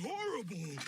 horrible.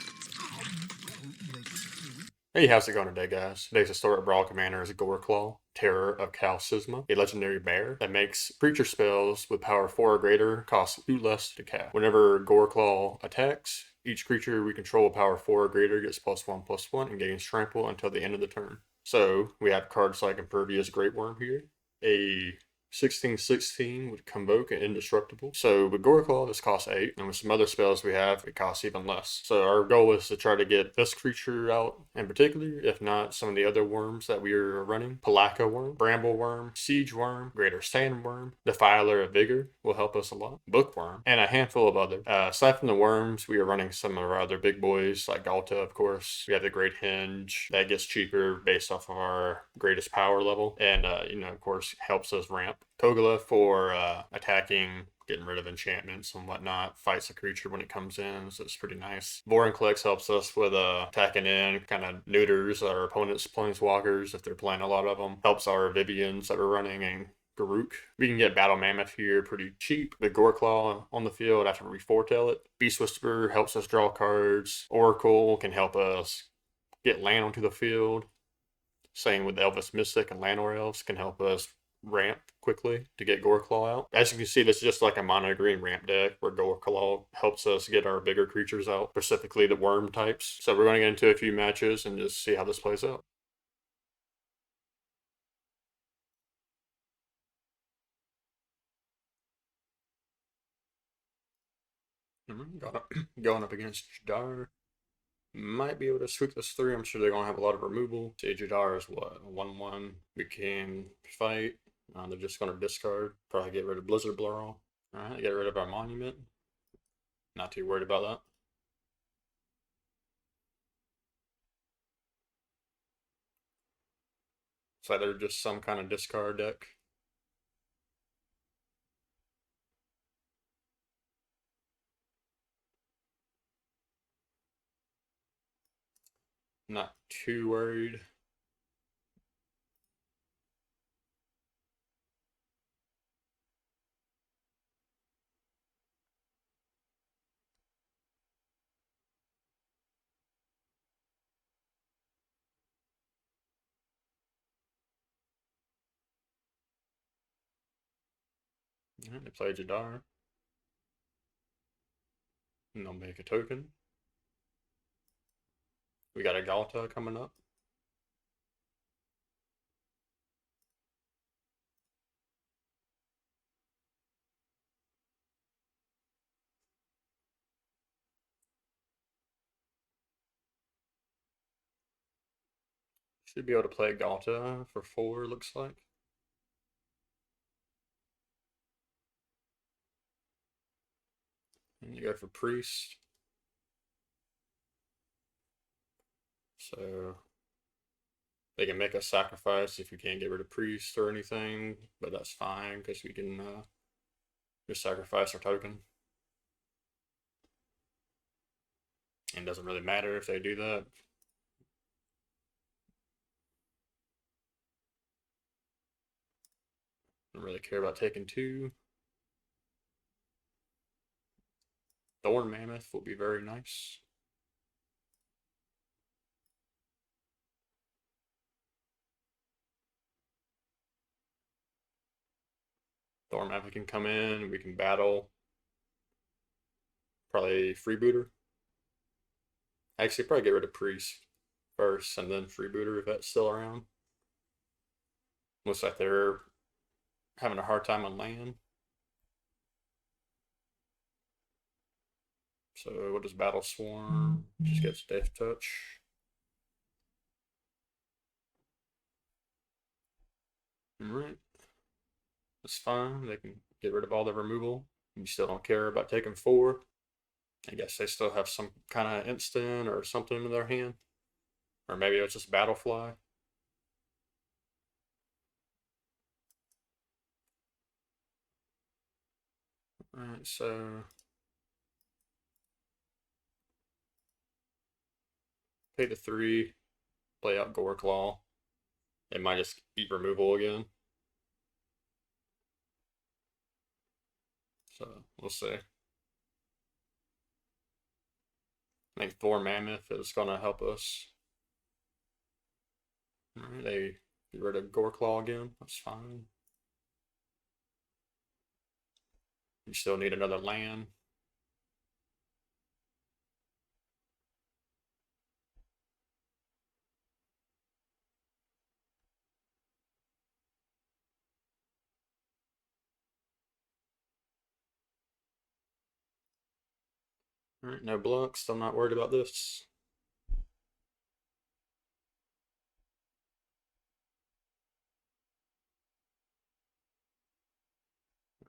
Hey, how's it going today, guys? Today's historic Brawl commander is Goreclaw, Terror of Qal Sisma, a legendary bear that makes creature spells with power 4 or greater cost 2 less to cast. Whenever Goreclaw attacks, each creature we control with power 4 or greater gets +1/+1 and gains trample until the end of the turn. So, we have cards like Impervious Great Worm here, a 16/16 would convoke an indestructible. So with Goreclaw, this costs 8, and with some other spells we have, it costs even less. So our goal is to try to get this creature out in particular, if not some of the other worms that we are running. Palaka Worm, Bramble Worm, Siege Worm, Greater Sandworm, Defiler of Vigor will help us a lot, Bookworm, and a handful of others. Aside from the worms, we are running some of our other big boys, like Galta, of course. We have the Great Hinge, that gets cheaper based off of our greatest power level, and, of course, helps us ramp. Kogla for attacking, getting rid of enchantments and whatnot, fights a creature when it comes in, so it's pretty nice. Vorinclex helps us with attacking in, kind of neuters our opponent's planeswalkers if they're playing a lot of them. Helps our Vivians that we're running, and Garuk. We can get Battle Mammoth here pretty cheap. The Goreclaw on the field after we foretell it. Beast Whisperer helps us draw cards. Oracle can help us get land onto the field. Same with Elvis Mystic and Llanowar Elves can help us ramp quickly to get Goreclaw out. As you can see, this is just like a mono green ramp deck where Goreclaw helps us get our bigger creatures out, specifically the worm types. So we're going to get into a few matches and just see how this plays out. Going up against Jadar. Might be able to sweep this through. I'm sure they're going to have a lot of removal. Say Jadar is what? 1/1. We can fight. They're just going to discard. Probably get rid of Blizzard Blower. Alright, get rid of our monument. Not too worried about that. So they're just some kind of discard deck. Not too worried. Alright, they play Jadar. And they'll make a token. We got a Galta coming up. Should be able to play Galta for 4, looks like. And you go for Priest. So they can make a sacrifice if you can't get rid of Priest or anything, but that's fine because we can just sacrifice our token. And it doesn't really matter if they do that. Don't really care about taking 2. Thorn Mammoth will be very nice. Thorn Mammoth can come in, we can battle. Probably Freebooter. Actually, probably get rid of Priest first and then Freebooter if that's still around. Looks like they're having a hard time on land. So what does Battle Swarm? Just gets Death Touch. Alright. That's fine. They can get rid of all the removal. You still don't care about taking 4. I guess they still have some kind of instant or something in their hand. Or maybe it's just Battlefly. Alright, so pay the 3, play out Goreclaw. It might just eat removal again. So we'll see. I think Thor Mammoth is going to help us. Alright, they get rid of Goreclaw again. That's fine. You still need another land. Alright, no blocks. Still not worried about this.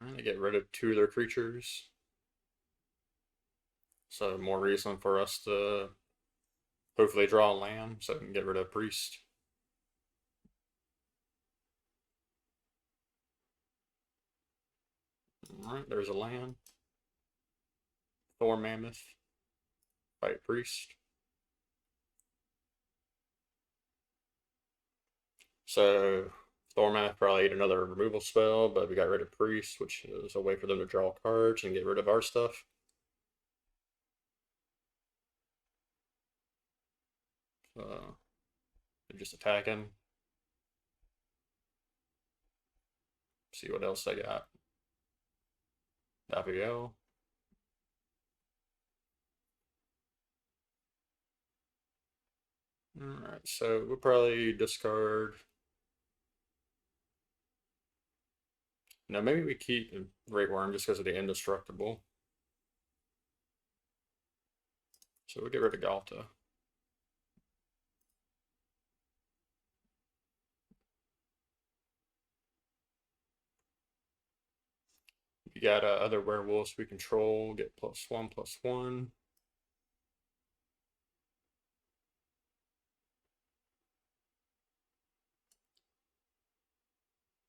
Alright, they get rid of two of their creatures. So more reason for us to hopefully draw a land so we can get rid of Priest. Alright, there's a land. Thor Mammoth. Fight Priest. So Thor Mammoth probably ate another removal spell, but we got rid of Priest, which is a way for them to draw cards and get rid of our stuff. They're just attacking. See what else they got. WL. Alright, so we'll probably discard. No, maybe we keep Great Worm just because of the indestructible. So we'll get rid of Galta. You got other werewolves we control, get +1/+1.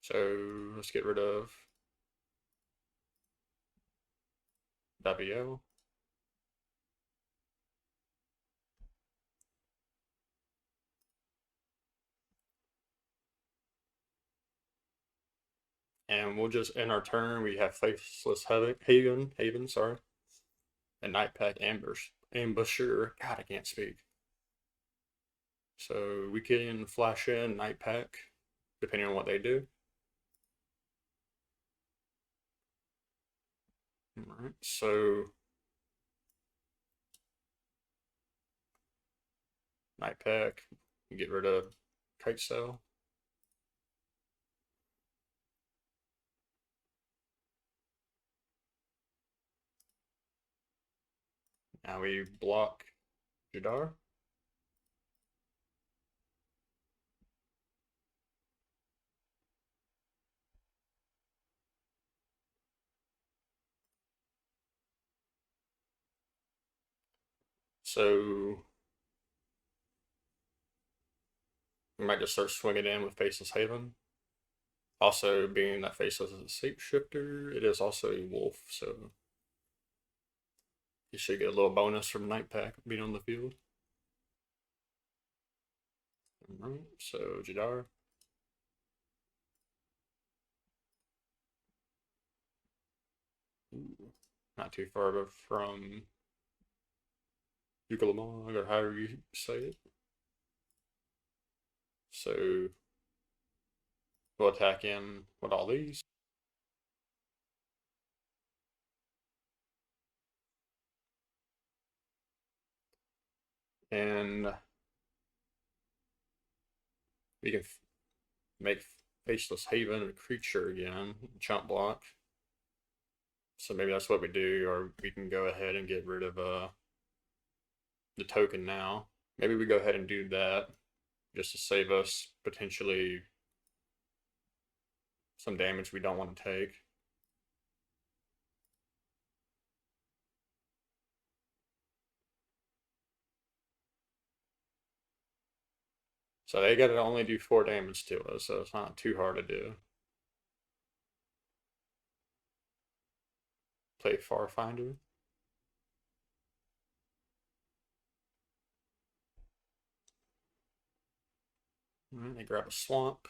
So let's get rid of WO. And we'll just end our turn. We have Faithless Haven, sorry. And Night Pack Ambusher. God, I can't speak. So we can flash in Night Pack, depending on what they do. Alright, so Night Pack, get rid of Kite Sail. Now we block Jadar. So we might just start swinging in with Faceless Haven. Also, being that Faceless is a shapeshifter, it is also a wolf, so you should get a little bonus from Night Pack being on the field. Alright, so Jadar. Ooh, not too far from Ukalamog, or however you say it. So we'll attack in with all these. And we can make Faceless Haven a creature again, chump block. So maybe that's what we do, or we can go ahead and get rid of the token now. Maybe we go ahead and do that just to save us potentially some damage we don't want to take. So they got to only do 4 damage to us, so it's not too hard to do. Play Farfinder. They grab a swamp.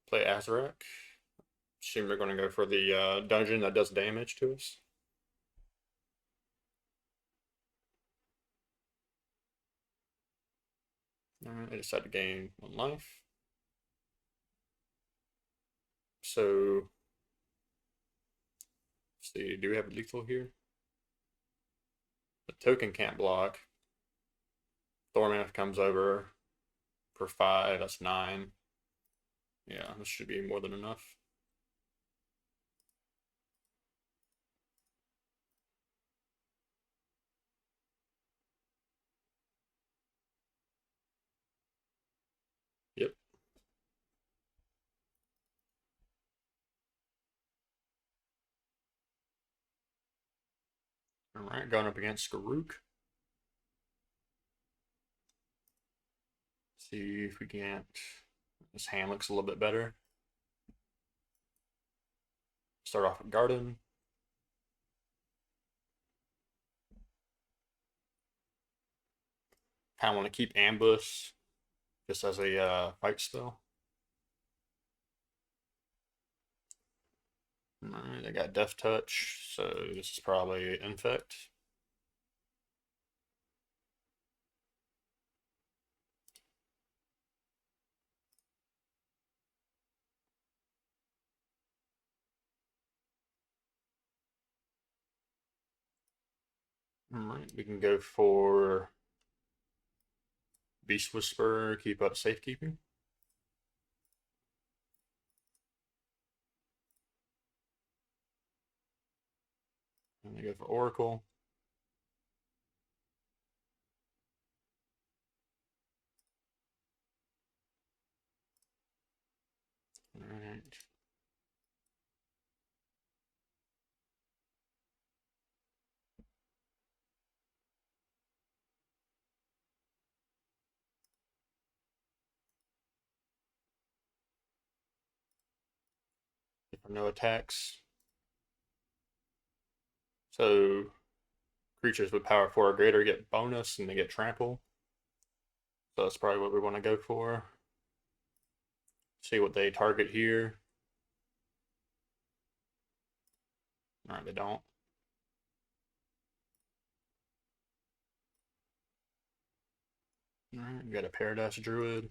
Play Azrak. Assume they're going to go for the dungeon that does damage to us. Alright, I decided to gain 1 life. So, let's see, do we have a lethal here? The token can't block. Thornmouth comes over for 5, that's 9. Yeah, this should be more than enough. Yep. Alright, going up against Garuk. See if we can't. This hand looks a little bit better. Start off with Garden. Kind of want to keep Ambush just as a fight spell. Alright, I got Death Touch, so this is probably Infect. Alright, we can go for Beast Whisper, keep up safekeeping. And they go for Oracle. Alright. For no attacks. So creatures with power 4 or greater get bonus and they get trample. So that's probably what we want to go for. See what they target here. Alright, they don't. Alright, we got a Paradise Druid.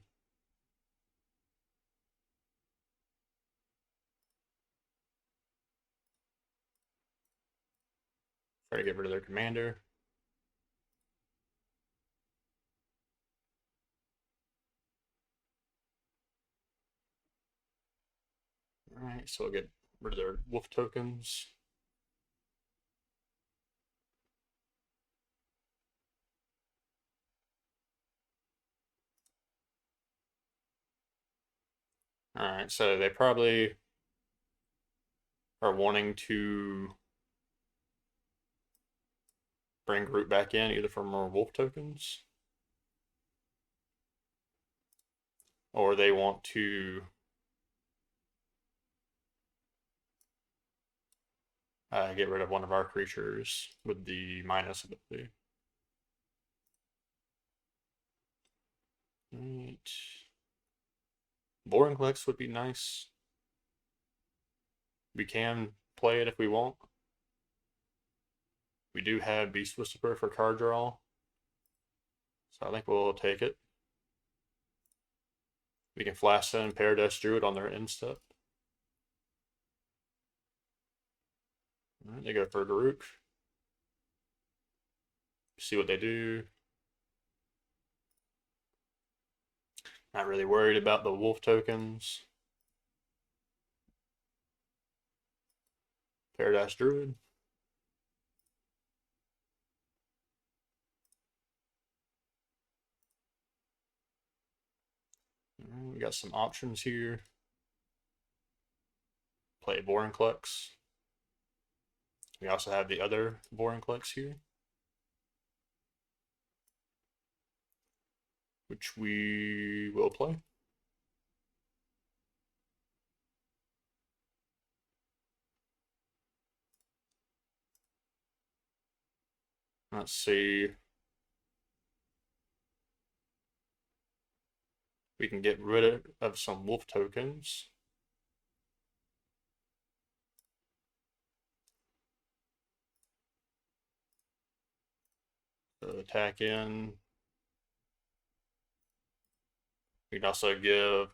Try to get rid of their commander. Alright, so we'll get rid of their wolf tokens. Alright, so they probably are wanting to bring Groot back in either for more wolf tokens or they want to get rid of one of our creatures with the minus ability. Right. Vorinclex would be nice. We can play it if we want. We do have Beast Whisperer for card draw, so I think we'll take it. We can flash send Paradise Druid on their end step. All right, they go for Garuk. See what they do. Not really worried about the wolf tokens. Paradise Druid. We got some options here. Play Vorinclex. We also have the other Vorinclex here, which we will play. Let's see. We can get rid of some wolf tokens. So attack in. We can also give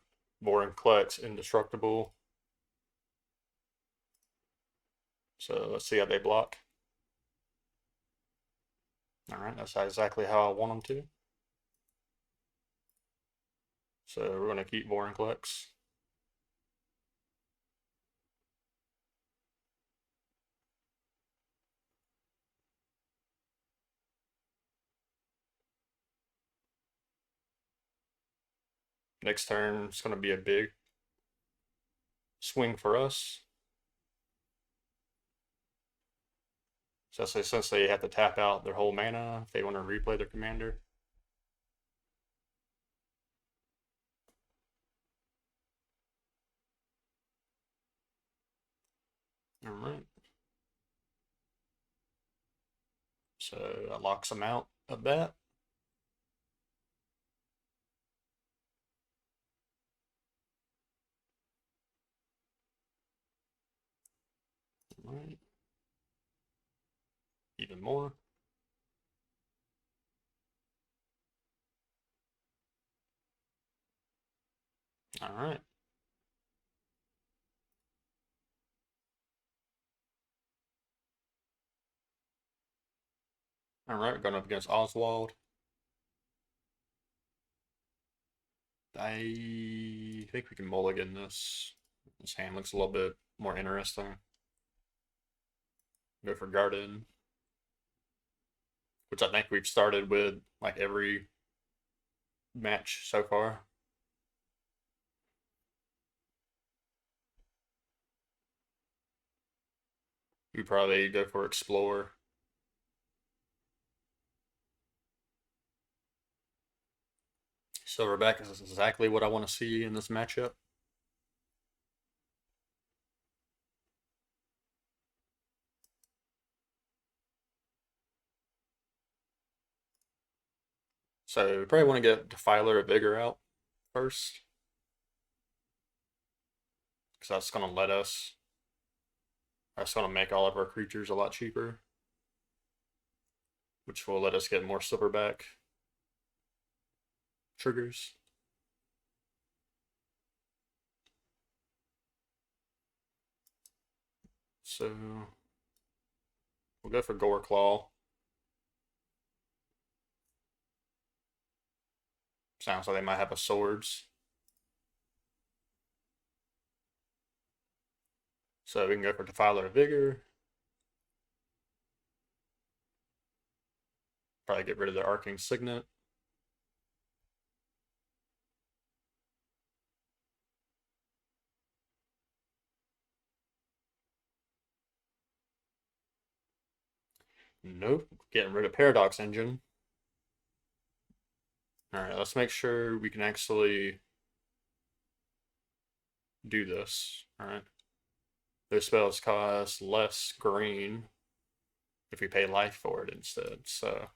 Goreclaw indestructible. So let's see how they block. Alright, that's exactly how I want them to. So we're going to keep Goreclaw. Next turn is going to be a big swing for us. So since they have to tap out their whole mana if they want to replay their commander. Alright. So that locks them out of that. Alright. Even more. Alright. Alright, going up against Oswald. I think we can mulligan this. This hand looks a little bit more interesting. Go for Garden, which I think we've started with like every match so far. We probably go for Explore. Silverback is exactly what I want to see in this matchup. So we probably want to get Defiler of Vigor out first, because that's going to let us, that's going to make all of our creatures a lot cheaper, which will let us get more Silverback triggers. So we'll go for Goreclaw. Sounds like they might have a swords. So we can go for Defiler of Vigor. Probably get rid of the Arcane Signet. Nope. Getting rid of Paradox Engine. Alright, let's make sure we can actually do this. Alright. Those spells cost less green if we pay life for it instead. So,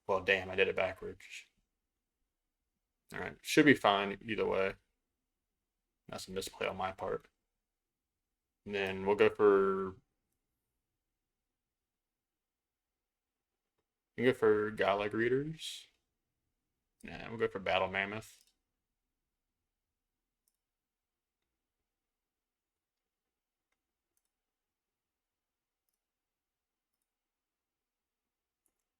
well, damn, I did it backwards. Alright, should be fine either way. That's a misplay on my part. And then we'll go for. We can go for Gala Greeters. Yeah, we'll go for Battle Mammoth.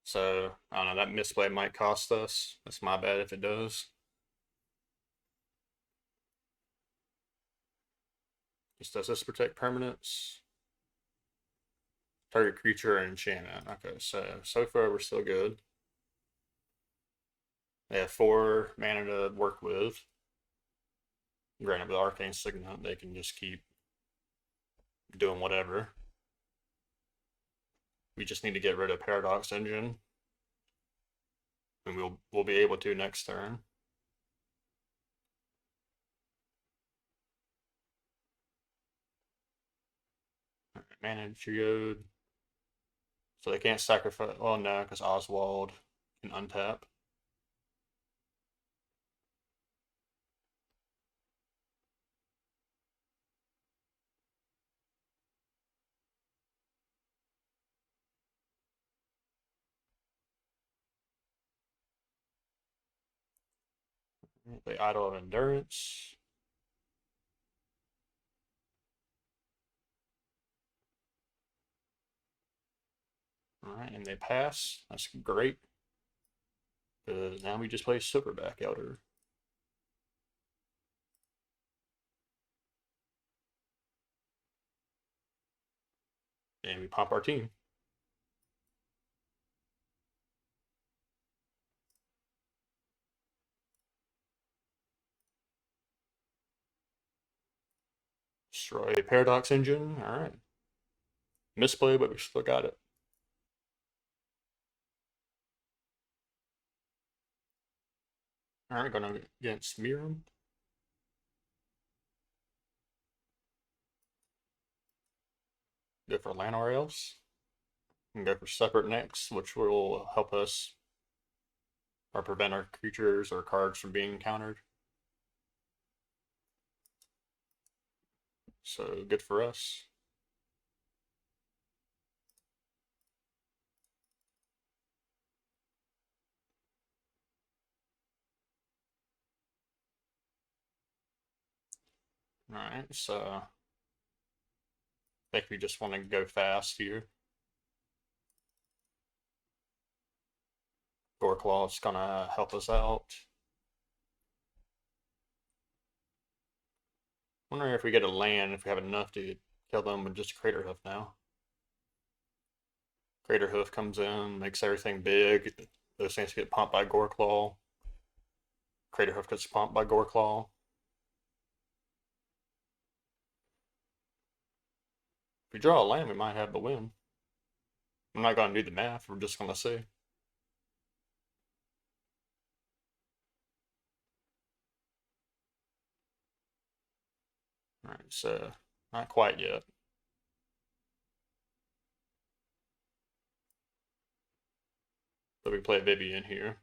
So, I don't know, that misplay might cost us. That's my bad if it does. Just does this protect permanents? Target creature or enchantment. Okay, so far we're still good. They have 4 mana to work with. Granted, with Arcane Signet, they can just keep doing whatever. We just need to get rid of Paradox Engine. And we'll be able to next turn. Mana Geode. So they can't sacrifice. Oh no, because Oswald can untap. The Idol of Endurance. Alright, and they pass. That's great. Now we just play Silverback Elder. And we pop our team. Destroy Paradox Engine. Alright. Misplay, but we still got it. Alright, going against Miram. Go for Llanowar Elves. And go for Separate next, which will help us or prevent our creatures or cards from being countered. So good for us. Alright, so I think we just want to go fast here. Goreclaw is gonna help us out. Wondering if we get a land, if we have enough to kill them with just Crater Hoof now. Crater Hoof comes in, makes everything big. Those things get pumped by Goreclaw. Crater Hoof gets pumped by Goreclaw. If we draw a land, we might have the win. I'm not going to do the math, we're just going to see. Alright, so not quite yet. But we play Vivian here.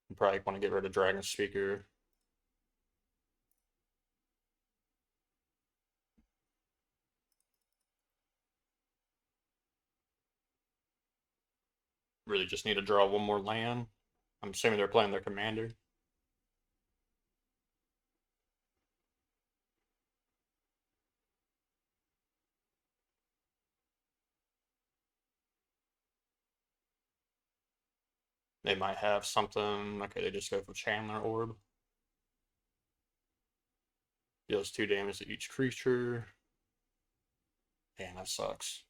We probably want to get rid of Dragon Speaker. Really just need to draw one more land. I'm assuming they're playing their commander. They might have something. Okay, they just go for Chandler Orb. Deals 2 damage to each creature. Damn, that sucks.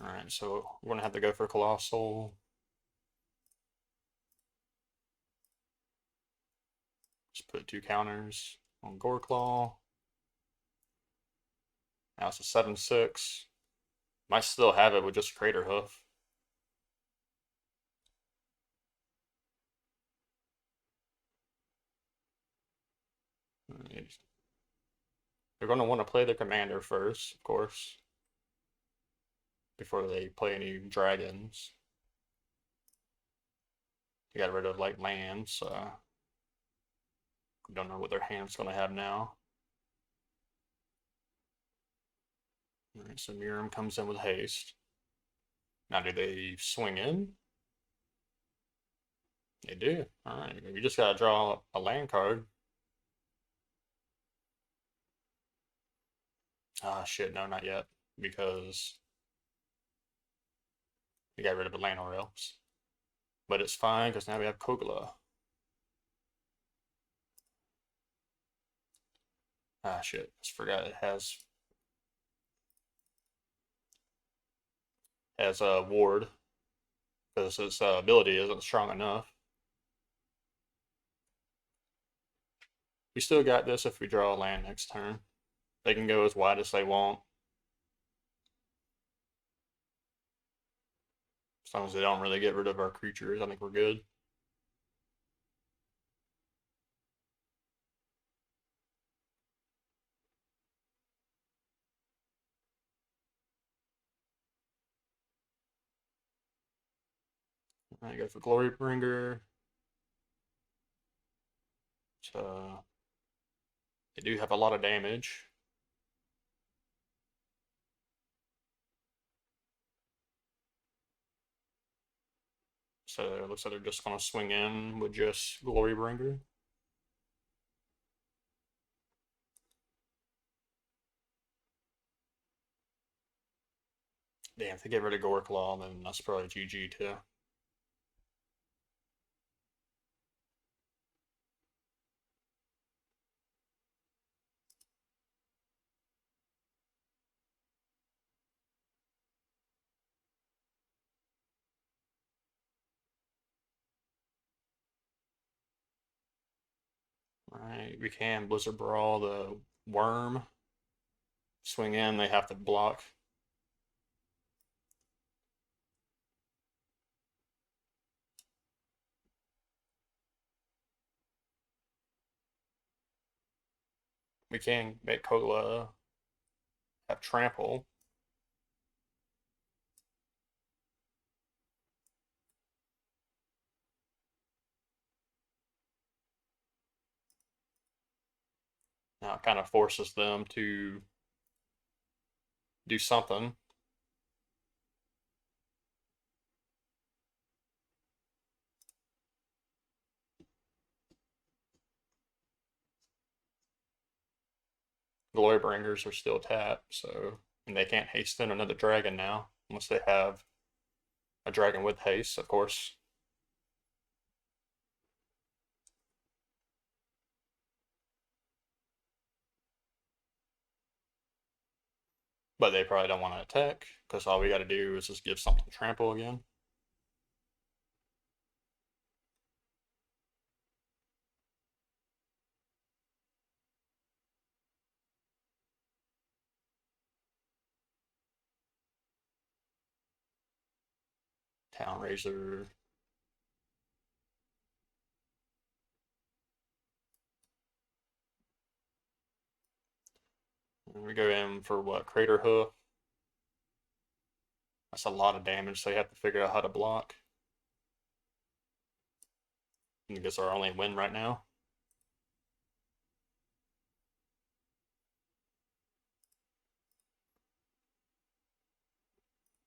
Alright, so we're going to have to go for Colossal. Just put 2 counters on Goreclaw. Now it's a 7/6. Might still have it with just Crater Hoof. They're going to want to play their commander first, of course, before they play any dragons. They got rid of like lands, so we don't know what their hand's going to have now. Alright, so Miram comes in with haste. Now, do they swing in? They do. Alright, we just gotta draw a land card. Ah, shit, no, not yet. Because we got rid of the Llanowar Elves. But it's fine, because now we have Kogla. Ah, shit, I just forgot it has a ward. Because its ability isn't strong enough. We still got this if we draw a land next turn. They can go as wide as they want. As long as they don't really get rid of our creatures, I think we're good. I go for Glorybringer. So they do have a lot of damage. So it looks like they're just gonna swing in with just Glorybringer. Damn, if they get rid of Goreclaw, then that's probably GG too. Alright, we can Blizzard Brawl the Worm. Swing in, they have to block. We can make Cola have Trample. Now it kind of forces them to do something. Glorybringers are still tapped, so and they can't hasten another dragon now unless they have a dragon with haste, of course. But they probably don't want to attack because all we got to do is just give something trample again. Town Razor. And we go in for what? Crater Hoof. That's a lot of damage, so you have to figure out how to block. I guess our only win right now.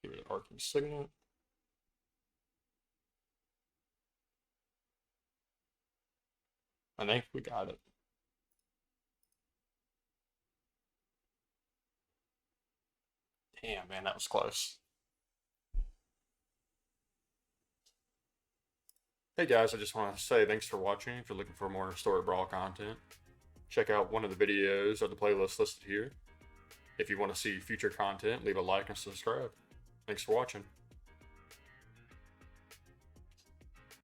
Give it an Arcane Signet. I think we got it. Damn, man, that was close. Hey guys, I just want to say thanks for watching. If you're looking for more Story Brawl content, check out one of the videos or the playlist listed here. If you want to see future content, leave a like and subscribe. Thanks for watching.